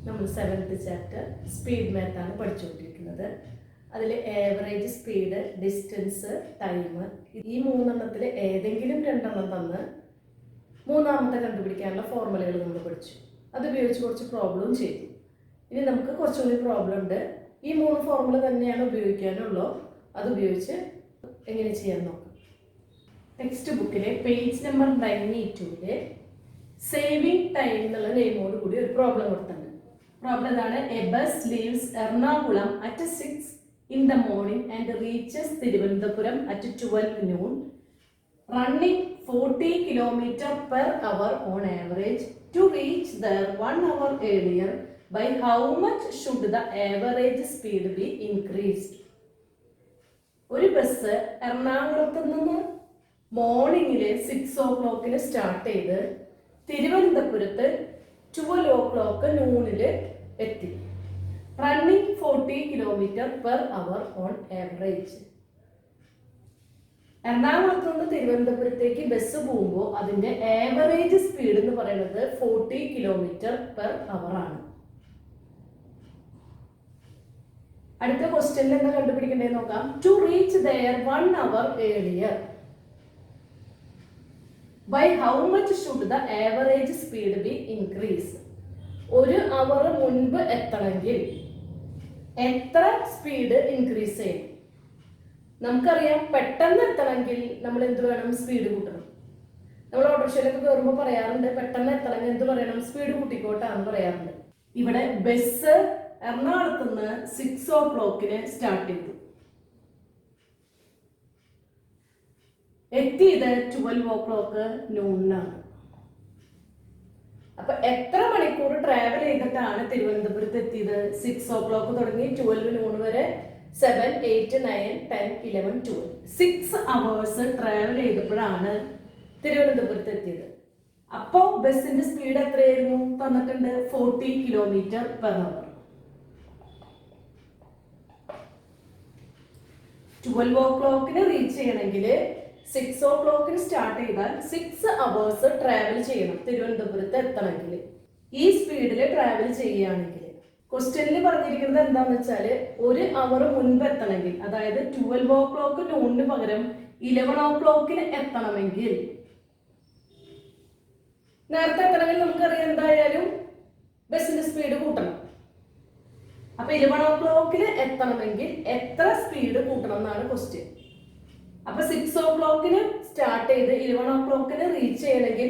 നമ്മൾ 7th chapter speed മാത്താണ് പഠിച്ചുകൊണ്ടിരിക്കുന്നത്. അതിൽ ആവറേജ് സ്പീഡ്, ഡിസ്റ്റൻസ്, ടൈം, ഈ മൂന്നെണ്ണത്തിൽ ഏതെങ്കിലും രണ്ടെണ്ണം തന്ന് മൂന്നാമത്തെ കണ്ടുപിടിക്കാനുള്ള ഫോർമുലകൾ നമ്മൾ പഠിച്ചു. അത് ഉപയോഗിച്ച് കുറച്ച് പ്രോബ്ലം ചെയ്തു. ഇനി നമുക്ക് കുറച്ചുകൂടി പ്രോബ്ലം ഉണ്ട്. ഈ 3 ഫോർമുല തന്നെയാണ് ഉപയോഗിക്കാനുള്ളൂ. അത് ഉപയോഗിച്ച് എങ്ങനെ ചെയ്യാൻ നോക്കാം. ടെക്സ്റ്റ് ബുക്കിലെ പേജ് നമ്പർ 92 സേവിങ് ടൈം എന്നുള്ള നെയിമോട് കൂടി ഒരു പ്രോബ്ലം കൊടുത്തിട്ടുണ്ട്. പ്രോബ്ലം ഇതാണ്: A bus leaves Ernakulam at 6 in the morning and reaches Thiruvananthapuram at 12 noon, running 40 km per hour on average. To reach there 1 hour earlier, by how much should the average speed be increased? ഒരു bus എറണാകുളത്ത് നിന്ന് മോർണിംഗിൽ 6 o'clock start ചെയ്ത് തിരുവനന്തപുരത്ത് 12 o'clock noonil എത്തി. Running 40 km per hour on average. എറണാകുളത്ത് നിന്ന് തിരുവനന്തപുരത്തേക്ക് ബസ് പോകുമ്പോൾ അതിന്റെ ആവറേജ് സ്പീഡ് എന്ന് പറയുന്നത് 40 km per hour ആണ്. അടുത്ത ക്വസ്റ്റ്യനിൽ എന്താ കണ്ടുപിടിക്കേണ്ടത് നോക്കാം. To reach there 1 hour earlier, by how much should the average speed be increased? 1 hour മുൻപ് എത്തണമെങ്കിൽ എത്ര സ്പീഡ് ഇൻക്രീസ് ചെയ്യും? നമുക്കറിയാം, പെട്ടെന്ന് എത്തണമെങ്കിൽ നമ്മൾ എന്ത് വേണം? സ്പീഡ് കൂട്ടണം. നമ്മൾ ഓട്ടോറിക്ഷയിലൊക്കെ കയറുമ്പോൾ പറയാറുണ്ട്, പെട്ടെന്ന് എത്തണമെങ്കിൽ എന്ത് പറയണം? സ്പീഡ് കൂട്ടിക്കോട്ടാന്ന് പറയാറുണ്ട്. ഇവിടെ ബസ് എറണാകുളത്ത് നിന്ന് 6 o'clock സ്റ്റാർട്ട് ചെയ്തു, എത്തിയത് 12 o'clock noon-നാണ്. അപ്പൊ എത്ര മണിക്കൂർ ട്രാവൽ ചെയ്തിട്ടാണ് തിരുവനന്തപുരത്ത് എത്തിയത്? 6 o'clock തുടങ്ങി 12 noon വരെ 7, 8, 9, 10, 11, 12 6 hours ട്രാവൽ ചെയ്തപ്പോഴാണ് തിരുവനന്തപുരത്ത് എത്തിയത്. അപ്പോ ബസിന്റെ സ്പീഡ് എത്രയായിരുന്നു? തന്നിട്ടുണ്ട് 40 km per hour. 12 o'clock reach ചെയ്യണമെങ്കിൽ 6 o'clock സ്റ്റാർട്ട് ചെയ്താൽ 6 hours ട്രാവൽ ചെയ്യണം തിരുവനന്തപുരത്ത് എത്തണമെങ്കിൽ. ഈ സ്പീഡിൽ ട്രാവൽ ചെയ്യുകയാണെങ്കിൽ ക്വസ്റ്റ്യനിൽ പറഞ്ഞിരിക്കുന്നത് എന്താണെന്ന് വെച്ചാൽ 1 hour മുൻപ് എത്തണമെങ്കിൽ, അതായത് 12 o'clock noon പകരം 11 o'clock എത്തണമെങ്കിൽ, നേരത്തെ എത്തണമെങ്കിൽ നമുക്കറിയാം എന്തായാലും ബസിന്റെ സ്പീഡ് കൂട്ടണം. അപ്പൊ 11 o'clock എത്തണമെങ്കിൽ എത്ര സ്പീഡ് കൂട്ടണം എന്നാണ് ക്വസ്റ്റ്യൻ. അപ്പൊ 6 o'clock സ്റ്റാർട്ട് ചെയ്ത് 11 o'clock റീച്ച് ചെയ്യണമെങ്കിൽ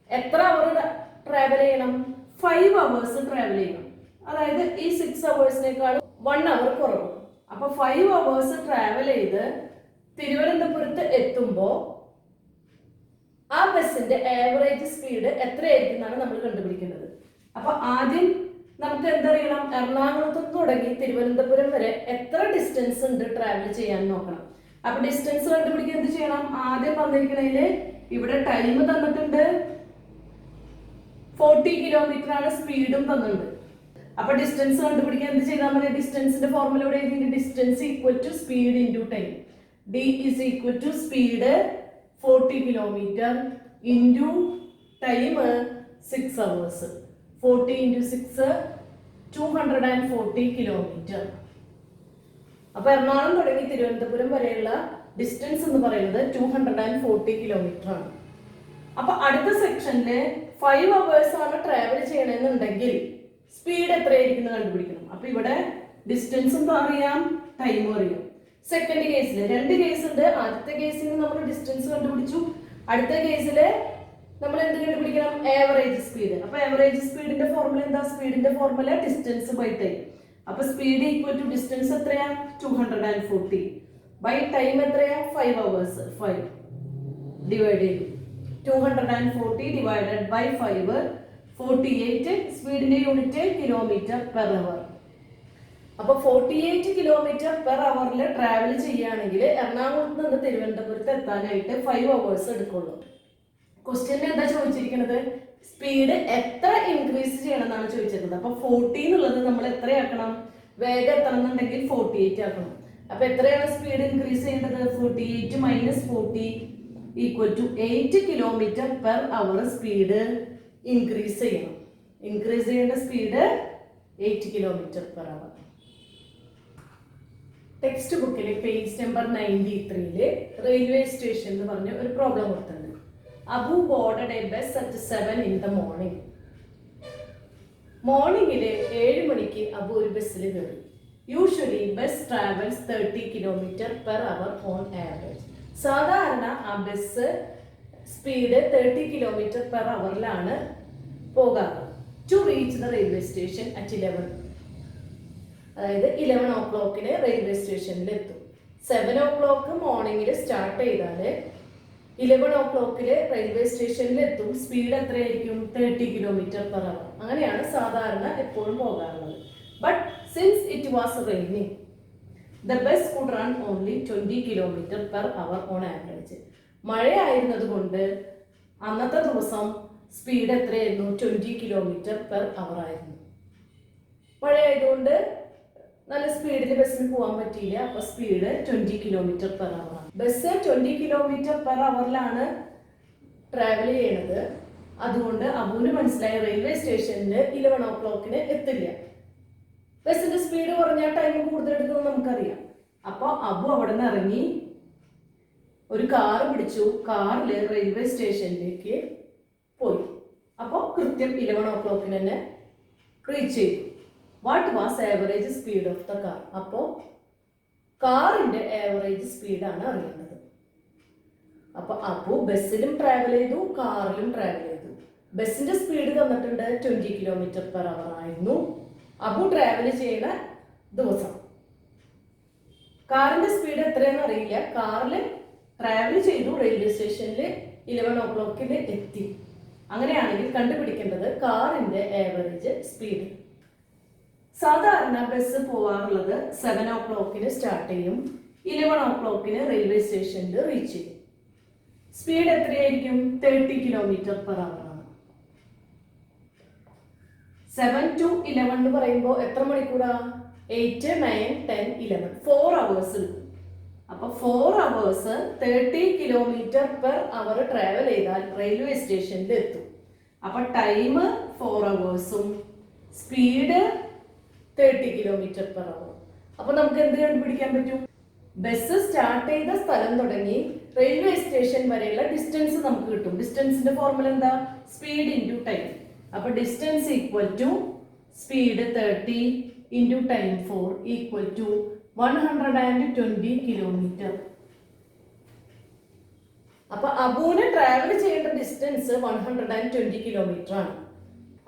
എത്ര അവർ ട്രാവൽ ചെയ്യണം? 5 hours ട്രാവൽ ചെയ്യണം. അതായത് ഈ 6 hours-നേക്കാൾ 1 hour കുറവ്. അപ്പൊ 5 hours ട്രാവൽ ചെയ്ത് തിരുവനന്തപുരത്ത് എത്തുമ്പോ ആ ബസിന്റെ ആവറേജ് സ്പീഡ് എത്രയായിരിക്കും എന്നാണ് നമ്മൾ കണ്ടുപിടിക്കുന്നത്. അപ്പൊ ആദ്യം നമുക്ക് എന്തറിയണം? എറണാകുളത്ത് തുടങ്ങി തിരുവനന്തപുരം വരെ എത്ര ഡിസ്റ്റൻസ് ഉണ്ട് ട്രാവൽ ചെയ്യാൻ നോക്കണം. അപ്പൊ ഡിസ്റ്റൻസ് കണ്ടുപിടിക്കാൻ എന്ത് ചെയ്യണം? ആദ്യം വന്നിരിക്കണേല് ഇവിടെ ടൈം തന്നിട്ടുണ്ട്, 40 km ആണ്, സ്പീഡും തന്നിട്ടുണ്ട്. അപ്പൊ ഡിസ്റ്റൻസ് കണ്ടുപിടിക്കാൻ എന്ത് ചെയ്താൽ മതി? ഡിസ്റ്റൻസിന്റെ ഫോർമുല ഇവിടെ എഴുതി, distance equal to speed into time. D is equal to speed 40 km into time 6 hours. 40 into 6 240 km. അപ്പൊ എറണാകുളം തുടങ്ങി തിരുവനന്തപുരം വരെയുള്ള ഡിസ്റ്റൻസ് എന്ന് പറയുന്നത് 240 km ആണ്. അപ്പൊ അടുത്ത സെക്ഷനില് 5 hours ആണ് ട്രാവൽ ചെയ്യണമെന്നുണ്ടെങ്കിൽ സ്പീഡ് എത്രയായിരിക്കും കണ്ടുപിടിക്കണം. അപ്പൊ ഇവിടെ ഡിസ്റ്റൻസും അറിയാം, ടൈമും അറിയാം. സെക്കൻഡ് കേസില് 2 കേസ് ഉണ്ട്. ആദ്യത്തെ കേസിൽ നമ്മൾ ഡിസ്റ്റൻസ് കണ്ടുപിടിച്ചു. അടുത്ത കേസില് നമ്മൾ എന്ത് കണ്ടുപിടിക്കണം? Average speed. അപ്പൊ ആവറേജ് സ്പീഡിന്റെ ഫോർമുല എന്താ? സ്പീഡിന്റെ ഫോർമുല ഡിസ്റ്റൻസ് ബൈ ടൈം. അപ്പൊ സ്പീഡ് ഈക്വൽ ടു ഡിസ്റ്റൻസ് എത്രയാ? 240 ബൈ ടൈം എത്രയാ? 5 hours. 5 ഡിവൈഡ് ചെയ്തു. 240 ഡിവൈഡഡ് ബൈ 5 48. സ്പീഡിന്റെ യൂണിറ്റ് കിലോമീറ്റർ പെർ അവർ. അപ്പൊ 48 km per hour ട്രാവൽ ചെയ്യുകയാണെങ്കിൽ എറണാകുളത്ത് നിന്ന് തിരുവനന്തപുരത്ത് എത്താനായിട്ട് 5 hours എടുക്കുള്ളൂ. ക്വസ്റ്റ്യൻ എന്താ ചോദിച്ചിരിക്കുന്നത്? സ്പീഡ് എത്ര ഇൻക്രീസ് ചെയ്യണം എന്നാണ് ചോദിച്ചിരിക്കുന്നത്. അപ്പൊ 40 എന്നുള്ളത് നമ്മൾ എത്രയാക്കണം? വേഗം എത്തണം എന്നുണ്ടെങ്കിൽ 48 ആക്കണം. അപ്പൊ എത്രയാണ് സ്പീഡ് ഇൻക്രീസ് ചെയ്യേണ്ടത്? 48 minus 40 equal to 8 km per hour speed increase ചെയ്യണം. ഇൻക്രീസ് ചെയ്യേണ്ട സ്പീഡ് 8 km/h. ടെക്സ്റ്റ് ബുക്കിൽ പേജ് നമ്പർ 93 റെയിൽവേ സ്റ്റേഷൻ എന്ന് പറഞ്ഞ ഒരു പ്രോബ്ലം കൊടുത്തിട്ടുണ്ട്. Abu boarded a bus at 7 in the morning. മോർണിംഗിൽ 7 മണിക്ക് അബു ഒരു ബസ്സിൽ കയറി. Usually bus travels 30 km/h on average. സാധാരണ ആ ബസ് സ്പീഡ് 30 km/h പോകാറ്. To reach the railway station at 11, അതായത് 11 o'clock റെയിൽവേ സ്റ്റേഷനിൽ എത്തും. 7 o'clock മോർണിംഗിൽ സ്റ്റാർട്ട് ചെയ്താൽ 11 o'clock റെയിൽവേ സ്റ്റേഷനിൽ എത്തും. സ്പീഡ് എത്രയായിരിക്കും? 30 km/h. അങ്ങനെയാണ് സാധാരണ എപ്പോഴും പോകാറുള്ളത്. But since it was raining the bus could run only 20 km/h on average. മഴയായിരുന്നത് കൊണ്ട് അന്നത്തെ ദിവസം സ്പീഡ് എത്രയായിരുന്നു? 20 km/h ആയിരുന്നു. മഴയായതുകൊണ്ട് നല്ല സ്പീഡിൽ ബസ്സിന് പോകാൻ പറ്റിയില്ല. അപ്പൊ speed 20 km/h. Bus 20 km/h travel ചെയ്യണത്. അതുകൊണ്ട് അബുവിന് മനസ്സിലായി റെയിൽവേ സ്റ്റേഷനിൽ 11 o'clock എത്തില്ല. ബസ്സിന്റെ സ്പീഡ് കുറഞ്ഞാൽ ടൈം കൂടുതൽ എടുക്കുന്നത് നമുക്കറിയാം. അപ്പൊ അബു അവിടെ നിന്ന് ഇറങ്ങി ഒരു കാർ പിടിച്ചു. കാറിൽ റെയിൽവേ സ്റ്റേഷനിലേക്ക് പോയി. അപ്പോൾ കൃത്യം 11 o'clock തന്നെ റീച്ച് ചെയ്തു. What was average speed of the car? അപ്പോൾ കാറിന്റെ ആവറേജ് സ്പീഡാണ് അറിയേണ്ടത്. അപ്പൊ അബു ബസ്സിലും ട്രാവൽ ചെയ്തു, കാറിലും ട്രാവൽ ചെയ്തു. ബസ്സിന്റെ സ്പീഡ് തന്നിട്ടുണ്ട് 20 km/h ആയിരുന്നു അബു ട്രാവൽ ചെയ്യുന്ന ദിവസം. കാറിന്റെ സ്പീഡ് എത്രയെന്ന് അറിയില്ല. കാറിൽ ട്രാവൽ ചെയ്തു, റെയിൽവേ സ്റ്റേഷനിൽ 11 o'clock എത്തി. അങ്ങനെയാണെങ്കിൽ കണ്ടുപിടിക്കേണ്ടത് കാറിന്റെ ആവറേജ് സ്പീഡ്. സാധാരണ ബസ് പോവാറുള്ളത് 7 o'clock സ്റ്റാർട്ട് ചെയ്യും, 11 o'clock റെയിൽവേ സ്റ്റേഷനിൽ റീച്ച് ചെയ്യും. സ്പീഡ് എത്രയായിരിക്കും? 30 km/h ആണ്. 7 to 11 എന്ന് പറയുമ്പോൾ എത്ര മണിക്കൂറാ? 8, 9, 10, 11 4 hours എടുക്കും. അപ്പൊ 4 hours 30 km/h ട്രാവൽ ചെയ്താൽ റെയിൽവേ സ്റ്റേഷനിൽ എത്തും. അപ്പൊ ടൈം 4 hours, സ്പീഡ് 30 km/h. അപ്പൊ നമുക്ക് എന്ത് കണ്ടുപിടിക്കാൻ പറ്റും? ബസ് സ്റ്റാർട്ട് ചെയ്ത സ്ഥലം തുടങ്ങി റെയിൽവേ സ്റ്റേഷൻ വരെയുള്ള ഡിസ്റ്റൻസ് നമുക്ക് കിട്ടും. ഡിസ്റ്റൻസിന്റെ ഫോർമുല എന്താ? Speed into time. അപ്പൊ distance equal to speed 30 into time 4 equal to 120 km. അപ്പൊ അബുവിന് ട്രാവൽ ചെയ്യേണ്ട ഡിസ്റ്റൻസ് 120 km ആണ്.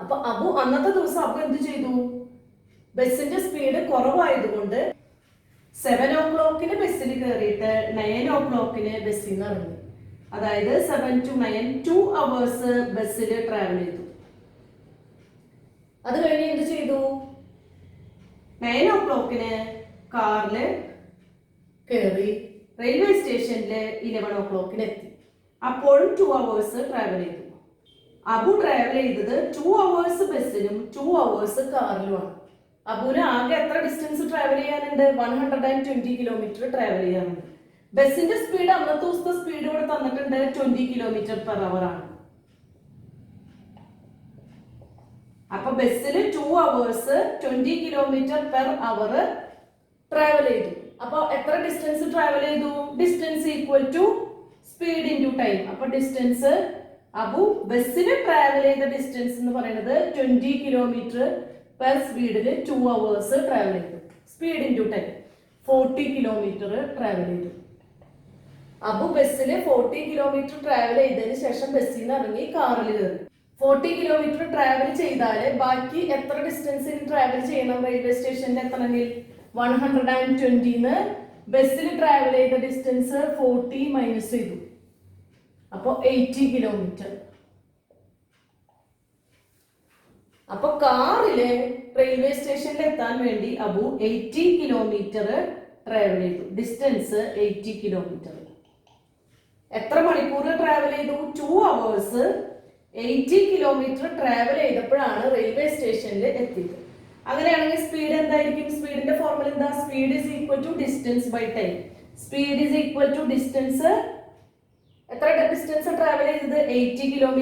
അപ്പൊ അബു അന്നത്തെ ദിവസം അബു എന്ത് ചെയ്തു? ബസ്സിന്റെ സ്പീഡ് കുറവായതുകൊണ്ട് 7 o'clock ബസ്സിൽ കയറിയിട്ട് 9 o'clock ബസ്സിൽ നിന്ന് ഇറങ്ങി. അതായത് 7 to 9 2 hours ബസ്സിൽ ട്രാവൽ ചെയ്തു. അത് കഴിഞ്ഞ് എന്ത് ചെയ്തു? 9 o'clock കാറിൽ കയറി റെയിൽവേ സ്റ്റേഷനിൽ 11 o'clock എത്തി. അപ്പോഴും 2 hours ട്രാവൽ ചെയ്തു. അബു ട്രാവൽ ചെയ്തത് 2 hours ബസ്സിലും 2 hours കാറിലുമാണ്. അബുവിന് ആകെ എത്ര ഡിസ്റ്റൻസ് ട്രാവൽ ചെയ്യാനുണ്ട്? 120 km ട്രാവൽ ചെയ്യാനുണ്ട്. ബസ്സിന്റെ സ്പീഡ് അന്നത്തെ ദിവസത്തെ സ്പീഡ് ഇവിടെ തന്നിട്ടുണ്ട് 20 km/h ആണ്. അപ്പൊ ബസ്സിൽ 2 hours 20 km/h ട്രാവൽ ചെയ്തു. അപ്പൊ എത്ര ഡിസ്റ്റൻസ് ട്രാവൽ ചെയ്തു? Distance equal to speed into time. അപ്പൊ ഡിസ്റ്റൻസ് അബു ബസ്സിന് ട്രാവൽ ചെയ്ത ഡിസ്റ്റൻസ് എന്ന് പറയുന്നത് 20 km/h സ്പീഡിൽ 2 hours ട്രാവൽ ചെയ്തു. Speed into time 40 km travel ചെയ്തു. അബു ബസ്സിൽ 40 km ട്രാവൽ ചെയ്തതിന് ശേഷം ബസ്സിൽ നിന്ന് ഇറങ്ങി കാറിൽ കയറി. 40 km ട്രാവൽ ചെയ്താൽ ബാക്കി എത്ര ഡിസ്റ്റൻസിൽ ട്രാവൽ ചെയ്യണം? റെയിൽവേ സ്റ്റേഷനിൽ എത്തണമെങ്കിൽ 120 ബസ്സിൽ ട്രാവൽ ചെയ്ത ഡിസ്റ്റൻസ് 40 മൈനസ് ചെയ്തു. അപ്പൊ 80 km. അപ്പൊ കാറില് റെയിൽവേ സ്റ്റേഷനിൽ എത്താൻ വേണ്ടി അബു 80 km ട്രാവൽ ചെയ്തു. Distance 80 km. എത്ര മണിക്കൂർ ട്രാവൽ ചെയ്തു? 2 hours 80 km ട്രാവൽ ചെയ്തപ്പോഴാണ് റെയിൽവേ സ്റ്റേഷനിൽ എത്തിയത്. അങ്ങനെയാണെങ്കിൽ സ്പീഡ് എന്തായിരിക്കും? സ്പീഡിന്റെ ഫോർമുല എന്താ? Speed is equal to distance by time. Speed is equal to distance. എത്ര ഡിസ്റ്റൻസ് ട്രാവൽ ചെയ്തത്? 80 km.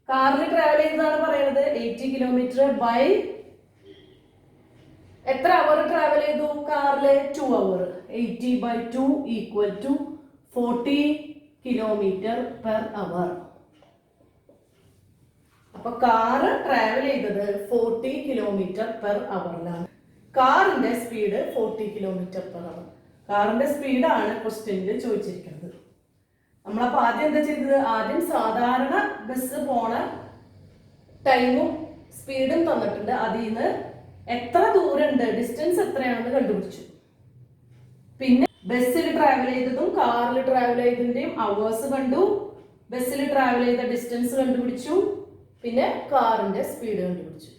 കാറിൽ ട്രാവൽ ചെയ്തതാണ് പറയുന്നത്. 80 km ബൈ എത്ര അവർ ട്രാവൽ ചെയ്തു കാറില്? 2 hour. 80/2 equal to 40 kilometre per hour. അപ്പൊ കാറ് ട്രാവൽ ചെയ്തത് 40 കിലോമീറ്റർ പെർ അവറിലാണ്. കാറിന്റെ സ്പീഡ് 40 കിലോമീറ്റർ പെർ അവർ. കാറിന്റെ സ്പീഡാണ് ക്വസ്റ്റ്യനിൽ ചോദിച്ചിരിക്കുന്നത്. നമ്മളപ്പോ ആദ്യം എന്താ ചെയ്തത്? ആദ്യം സാധാരണ ബസ് പോണ ടൈമും സ്പീഡും തന്നിട്ടുണ്ട്. അതിൽ നിന്ന് എത്ര ദൂരമുണ്ട്, ഡിസ്റ്റൻസ് എത്രയാണെന്ന് കണ്ടുപിടിച്ചു. പിന്നെ ബസ്സിൽ ട്രാവൽ ചെയ്തതും കാറിൽ ട്രാവൽ ചെയ്തതിന്റെയും അവേഴ്സ് കണ്ടു. ബസ്സിൽ ട്രാവൽ ചെയ്ത ഡിസ്റ്റൻസ് കണ്ടുപിടിച്ചു. പിന്നെ കാറിന്റെ സ്പീഡ് കണ്ടുപിടിച്ചു.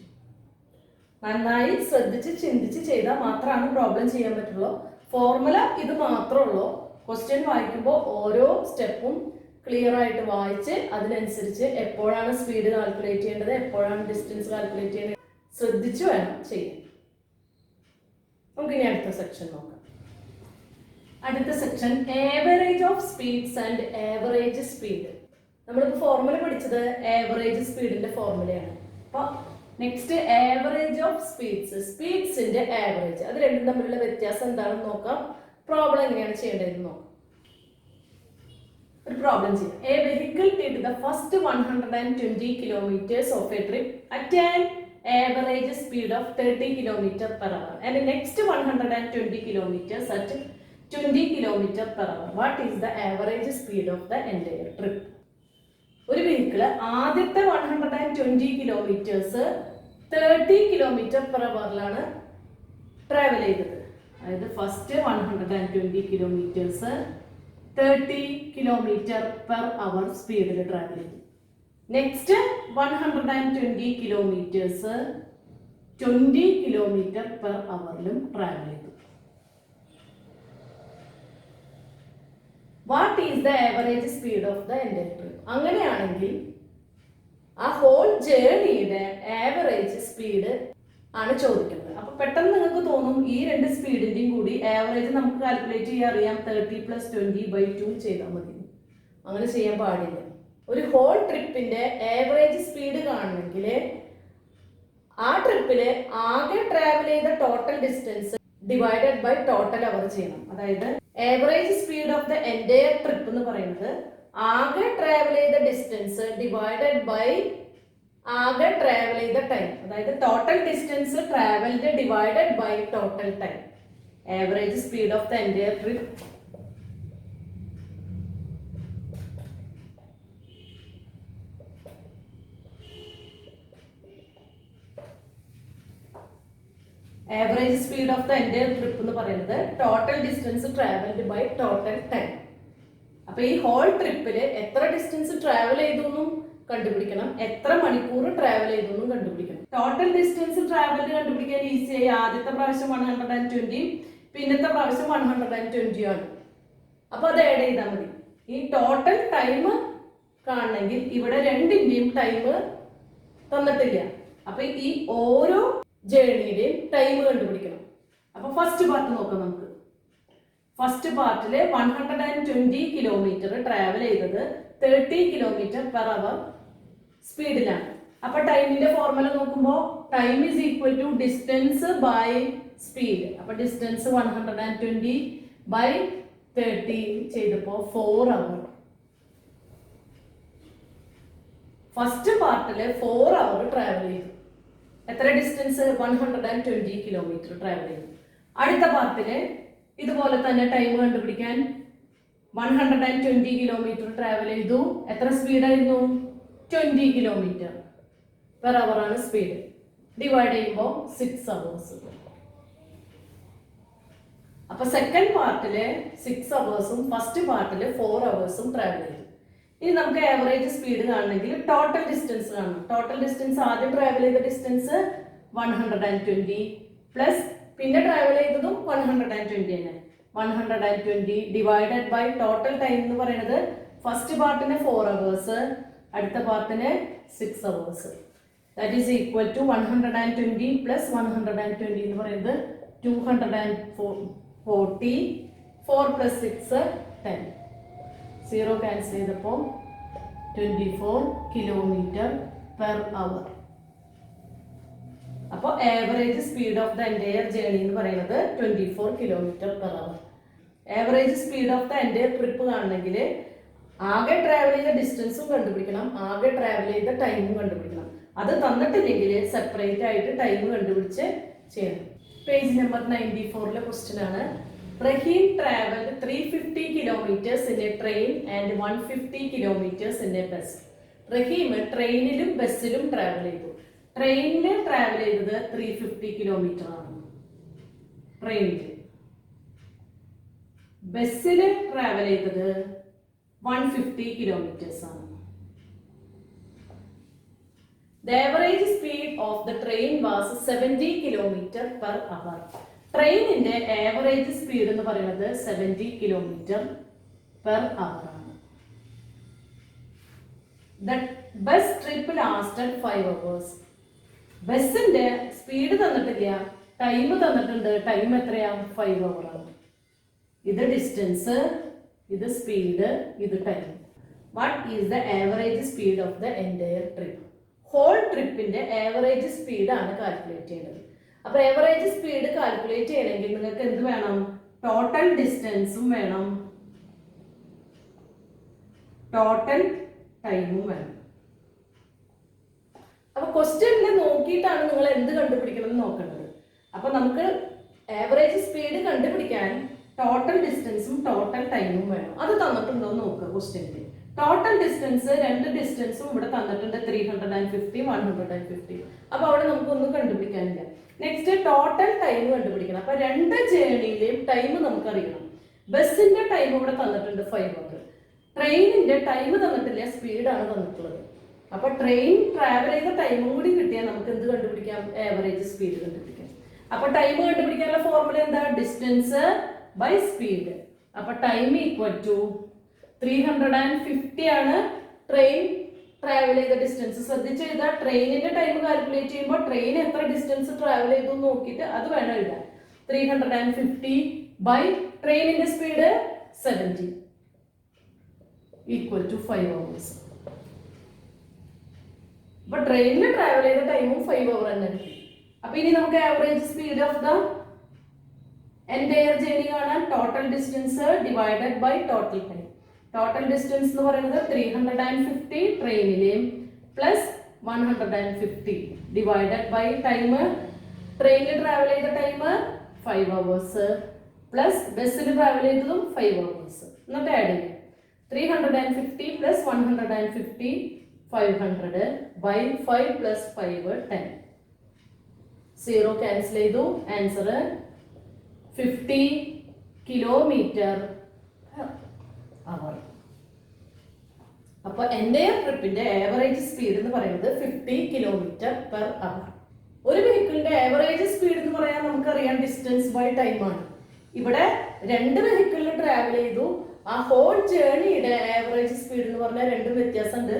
നന്നായി ശ്രദ്ധിച്ച് ചിന്തിച്ച് ചെയ്താൽ മാത്രമാണ് പ്രോബ്ലം ചെയ്യാൻ പറ്റുള്ളൂ. ഫോർമുല ഇത് മാത്രമേ ഉള്ളൂ. ക്വസ്റ്റ്യൻ വായിക്കുമ്പോൾ ഓരോ സ്റ്റെപ്പും ക്ലിയർ ആയിട്ട് വായിച്ച് അതിനനുസരിച്ച് എപ്പോഴാണ് സ്പീഡ് കാൽക്കുലേറ്റ് ചെയ്യേണ്ടത്, എപ്പോഴാണ് ഡിസ്റ്റൻസ് കാൽക്കുലേറ്റ് ചെയ്യേണ്ടത് ശ്രദ്ധിച്ചു വേണം ചെയ്യാൻ. നമുക്കിനി അടുത്ത സെക്ഷൻ നോക്കാം. അടുത്ത section average of speeds and average speed. നമ്മളിപ്പോൾ ഫോർമുല പഠിച്ചത് ആവറേജ് സ്പീഡിന്റെ ഫോർമുലയാണ്. അപ്പൊ നെക്സ്റ്റ് ആവറേജ് ഓഫ് സ്പീഡ്സ്, സ്പീഡ്സിന്റെ ആവറേജ്, അത് രണ്ടും തമ്മിലുള്ള വ്യത്യാസം എന്താണെന്ന് നോക്കാം. പ്രോബ്ലം എങ്ങനെയാണ് ചെയ്യേണ്ടതെന്ന് നോക്കാം. ഒരു പ്രോബ്ലം ചെയ്യാം. A vehicle did the first 120 kilometers of a trip at an average speed of 30 kilometers per hour and the next 120 kilometers at 20 kilometers per hour. What is the average speed of the entire trip? ഒരു vehicle ആദ്യത്തെ 120 kilometres 30 kilometre per അവറിലാണ് travel ചെയ്തത്. അതായത് first 120 kilometres 30 kilometre per hour സ്പീഡിൽ travel ചെയ്തു. Next 120 kilometres 20 kilometre per അവറിലും travel ചെയ്തു. What is the average speed of the entire trip? അങ്ങനെയാണെങ്കിൽ ആ ഹോൾ ജേർണിയുടെ ആവറേജ് സ്പീഡ് ആണ് ചോദിക്കുന്നത്. അപ്പൊ പെട്ടെന്ന് നിങ്ങൾക്ക് തോന്നും ഈ രണ്ട് സ്പീഡിന്റെയും കൂടി ആവറേജ് നമുക്ക് കാൽക്കുലേറ്റ് ചെയ്യാൻ അറിയാം, 30 + 20/2 ചെയ്താൽ മതി. അങ്ങനെ ചെയ്യാൻ പാടില്ല. ഒരു ഹോൾ ട്രിപ്പിന്റെ ആവറേജ് സ്പീഡ് കാണണമെങ്കിൽ ആ ട്രിപ്പില് ആകെ ട്രാവൽ ചെയ്ത total distance divided by total hour ചെയ്യണം. അതായത് average speed of the entire trip എന്ന് പറയുന്നത് ആകെ ട്രാവൽ ചെയ്ത ഡിസ്റ്റൻസ് ഡിവൈഡഡ് ബൈ ആകെ ട്രാവൽ ചെയ്ത ടൈം. അതായത് total distance travelled divided by total time. Average speed of the entire trip average speed of the entire trip എന്ന് പറയുന്നത് total distance travelled by total time. അപ്പൊ ഈ whole ട്രിപ്പിൽ എത്ര distance travel ചെയ്തു എന്നും കണ്ടുപിടിക്കണം, എത്ര മണിക്കൂർ ട്രാവൽ ചെയ്തു എന്നും കണ്ടുപിടിക്കണം. ടോട്ടൽ ഡിസ്റ്റൻസ് ട്രാവൽഡ് കണ്ടുപിടിക്കാൻ ഈസിയായി. ആദ്യത്തെ പ്രാവശ്യം 120, പിന്നത്തെ പ്രാവശ്യം 120 ആണ്. അപ്പൊ അത് ആഡ് ചെയ്താൽ മതി. ഈ ടോട്ടൽ ടൈം കാണണമെങ്കിൽ ഇവിടെ രണ്ടിന്റെയും ടൈം തന്നിട്ടില്ല. അപ്പൊ ഈ ഓരോ ജേർണിയുടെയും ടൈം കണ്ടുപിടിക്കണം. അപ്പൊ ഫസ്റ്റ് പാർട്ട് നോക്കാം നമുക്ക്. ഫസ്റ്റ് പാർട്ടില് 120 കിലോമീറ്റർ ട്രാവൽ ചെയ്തത് 30 കിലോമീറ്റർ പെർ അവർ സ്പീഡിലാണ്. അപ്പൊ ടൈമിന്റെ ഫോർമുല നോക്കുമ്പോൾ time is equal to distance by speed. അപ്പൊ ഡിസ്റ്റൻസ് 120/30 ചെയ്തപ്പോൾ 4 അവർ. ഫസ്റ്റ് പാർട്ടില് 4 അവർ ട്രാവൽ ചെയ്തു. എത്ര ഡിസ്റ്റൻസ്? 120 കിലോമീറ്റർ ട്രാവൽ ചെയ്തു. അടുത്ത പാർട്ടില് ഇതുപോലെ തന്നെ ടൈം കണ്ടുപിടിക്കാൻ 120 കിലോമീറ്റർ ട്രാവൽ ചെയ്തു. എത്ര സ്പീഡായിരുന്നു? 20 കിലോമീറ്റർ പെർ അവർ ആണ് സ്പീഡ്. ഡിവൈഡ് ചെയ്യുമ്പോൾ 6 അവേഴ്സ്. അപ്പൊ സെക്കൻഡ് പാർട്ടില് 6 അവേഴ്സും ഫസ്റ്റ് പാർട്ടില് 4 അവേഴ്സും ട്രാവൽ ചെയ്തു. ഇനി നമുക്ക് ആവറേജ് സ്പീഡ് കാണണമെങ്കിൽ ടോട്ടൽ ഡിസ്റ്റൻസ് കാണണം. ടോട്ടൽ ഡിസ്റ്റൻസ് ആദ്യം ട്രാവൽ ചെയ്ത ഡിസ്റ്റൻസ് 120 പ്ലസ് പിന്നെ ട്രാവൽ ചെയ്തതും 120 തന്നെ. 120 ഡിവൈഡഡ് ബൈ ടോട്ടൽ ടൈം എന്ന് പറയുന്നത് ഫസ്റ്റ് പാർട്ടിന് 4 അവേഴ്സ്, അടുത്ത പാർട്ടിന് 6 hours. That is equal to 120 plus 120 എന്ന് പറയുന്നത് 240. 4 പ്ലസ് 6 10. 0 ക്യാൻസൽ ചെയ്തപ്പോൾ 24 കിലോമീറ്റർ പെർ അവർ. അപ്പോൾ average speed of the entire journey എന്ന് പറയുന്നത് 24 km/h. Average speed of the entire trip കാണണമെങ്കിൽ ആകെ ട്രാവൽ ചെയ്ത ഡിസ്റ്റൻസും കണ്ടുപിടിക്കണം, ആകെ ട്രാവൽ ചെയ്ത ടൈമും കണ്ടുപിടിക്കണം. അത് തന്നിട്ടില്ലെങ്കിൽ സെപ്പറേറ്റ് ആയിട്ട് ടൈം കണ്ടുപിടിച്ച് ചെയ്യണം. പേജ് നമ്പർ 94 ക്വസ്റ്റ്യൻ ആണ്. റഹീം travelled 350 kilometers in a train and 150 kilometers in a bus. Rahim ട്രെയിനിലും ബസ്സിലും ട്രാവൽ ചെയ്തു. ട്രെയിനിൽ ട്രാവൽ ചെയ്തത് 350 കിലോമീറ്റർ ആണ് ട്രെയിനിൽ. ബസ്സിൽ ട്രാവൽ ചെയ്തത് 150 kilometers ആണ്. The average speed of the train was 70 km/h. ട്രെയിനിന്റെ ആവറേജ് സ്പീഡ് എന്ന് പറയുന്നത് 70 km/h ആണ്. The bus trip lasted 5 hours. ബസ്സിന്റെ സ്പീഡ് തന്നിട്ടില്ല, ടൈം തന്നിട്ടുണ്ട്. ടൈം എത്രയാ? 5 hour ആണ്. ഇത് ഡിസ്റ്റൻസ്, ഇത് സ്പീഡ്, ഇത് time. What is the average speed of the entire trip? Whole ട്രിപ്പിന്റെ ആവറേജ് സ്പീഡ് ആണ് കാൽക്കുലേറ്റ് ചെയ്യുന്നത്. അപ്പൊ ആവറേജ് സ്പീഡ് കാൽക്കുലേറ്റ് ചെയ്യണമെങ്കിൽ നിങ്ങൾക്ക് എന്ത് വേണം? ടോട്ടൽ ഡിസ്റ്റൻസും വേണം, ടോട്ടൽ ടൈമും വേണം. അപ്പൊ ക്വസ്റ്റ്യനിൽ നോക്കിയിട്ടാണ് നിങ്ങൾ എന്ത് കണ്ടുപിടിക്കണം എന്ന് നോക്കേണ്ടത്. അപ്പൊ നമുക്ക് ആവറേജ് സ്പീഡ് കണ്ടുപിടിക്കാൻ ടോട്ടൽ ഡിസ്റ്റൻസും ടോട്ടൽ ടൈമും വേണം. അത് തന്നിട്ടുണ്ടോ എന്ന് നോക്കുക ക്വസ്റ്റ്യനിൽ. ടോട്ടൽ ഡിസ്റ്റൻസ്, രണ്ട് ഡിസ്റ്റൻസും ഇവിടെ തന്നിട്ടുണ്ട്, 350, 150. അപ്പൊ അവിടെ നമുക്കൊന്നും കണ്ടുപിടിക്കാനില്ല. നെക്സ്റ്റ് ടോട്ടൽ ടൈം കണ്ടുപിടിക്കണം. അപ്പൊ രണ്ട് ജേർണിയിലെയും ടൈം നമുക്ക് അറിയണം. ബസ്സിന്റെ ടൈം ഇവിടെ തന്നിട്ടുണ്ട് 5 hours. ട്രെയിനിന്റെ ടൈം തന്നിട്ടില്ല, സ്പീഡാണ് തന്നിട്ടുള്ളത്. അപ്പൊ ട്രെയിൻ ട്രാവൽ ചെയ്ത ടൈമും കൂടി കിട്ടിയാൽ നമുക്ക് എന്ത് കണ്ടുപിടിക്കാം? ആവറേജ് സ്പീഡ് കണ്ടുപിടിക്കാം. അപ്പൊ ടൈം കണ്ടുപിടിക്കാനുള്ള ഫോർമുല എന്താ? Distance by speed. അപ്പൊ ടൈം ഈക്വൽ ടു 350 ആണ് ട്രെയിൻ ട്രാവൽ ചെയ്ത ഡിസ്റ്റൻസ്. ശ്രദ്ധിച്ച് എഴുതാ. ട്രെയിനിന്റെ ടൈം കാൽക്കുലേറ്റ് ചെയ്യുമ്പോൾ ട്രെയിൻ എത്ര ഡിസ്റ്റൻസ് ട്രാവൽ ചെയ്തു നോക്കിയിട്ട് അത് വേണം എഴുതാൻ. 350 ബൈ ട്രെയിനിന്റെ സ്പീഡ് 70 ഈക്വൽ ടു 5 hours. അപ്പൊ ട്രെയിനിൽ ട്രാവൽ ചെയ്ത ടൈമും 5 hour തന്നെ കിട്ടി. അപ്പൊ ഇനി നമുക്ക് average speed of the entire journey കാണാൻ. Total distance divided by total time. Total distance എന്ന് പറയുന്നത് 350 ട്രെയിനിലെയും പ്ലസ് 150 ഡിവൈഡഡ് ബൈ ടൈം. ട്രെയിനിൽ ട്രാവൽ ചെയ്ത ടൈം 5 hours പ്ലസ് ബസ്സിൽ ട്രാവൽ ചെയ്തതും 5 hours. എന്നിട്ട് ആഡ് ചെയ്യാം. 350 പ്ലസ് 150 500 ബൈ 5 പ്ലസ് 5 10. 0 ക്യാൻസൽ ചെയ്തു. Answer 50 kilometre hour. അപ്പൊ എൻറ്റയർ ട്രിപ്പിന്റെ ആവറേജ് സ്പീഡ് എന്ന് പറയുന്നത് 50 km/h. ഒരു വെഹിക്കിളിന്റെ ആവറേജ് സ്പീഡ് എന്ന് പറയാൻ നമുക്കറിയാം ഡിസ്റ്റൻസ് ബൈ ടൈം ആണ്. ഇവിടെ രണ്ട് വെഹിക്കിളിൽ ട്രാവൽ ചെയ്തു. ആ ഹോൾ ജേർണിയുടെ ആവറേജ് സ്പീഡ് എന്ന് പറഞ്ഞാൽ രണ്ടും വ്യത്യാസമുണ്ട്.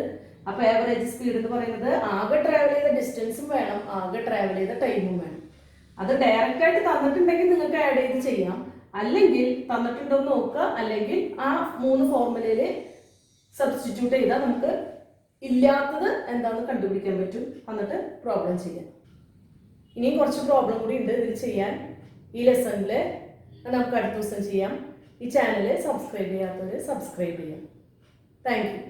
അപ്പൊ ആവറേജ് സ്പീഡ് എന്ന് പറയുന്നത് ആകെ ട്രാവൽ ചെയ്ത ഡിസ്റ്റൻസും വേണം, ആകെ ട്രാവൽ ചെയ്ത ടൈമും വേണം. അത് ഡയറക്റ്റ് ആയിട്ട് തന്നിട്ടുണ്ടെങ്കിൽ നിങ്ങൾക്ക് ആഡ് ചെയ്ത് ചെയ്യാം, അല്ലെങ്കിൽ തന്നിട്ടുണ്ടോ എന്ന് നോക്കുക, അല്ലെങ്കിൽ ആ 3 ഫോർമുലയില് സബ്സ്റ്റിറ്റ്യൂട്ട് ചെയ്താൽ നമുക്ക് ഇല്ലാത്തത് എന്താണെന്ന് കണ്ടുപിടിക്കാൻ പറ്റും. എന്നിട്ട് പ്രോബ്ലം ചെയ്യാം. ഇനിയും കുറച്ച് പ്രോബ്ലം കൂടി ഉണ്ട് ഇതിൽ ചെയ്യാൻ. ഈ ലെസണിൽ നമുക്ക് അടുത്ത ദിവസം ചെയ്യാം. ഈ ചാനൽ സബ്സ്ക്രൈബ് ചെയ്യാത്തവർ സബ്സ്ക്രൈബ് ചെയ്യാം. Thank you.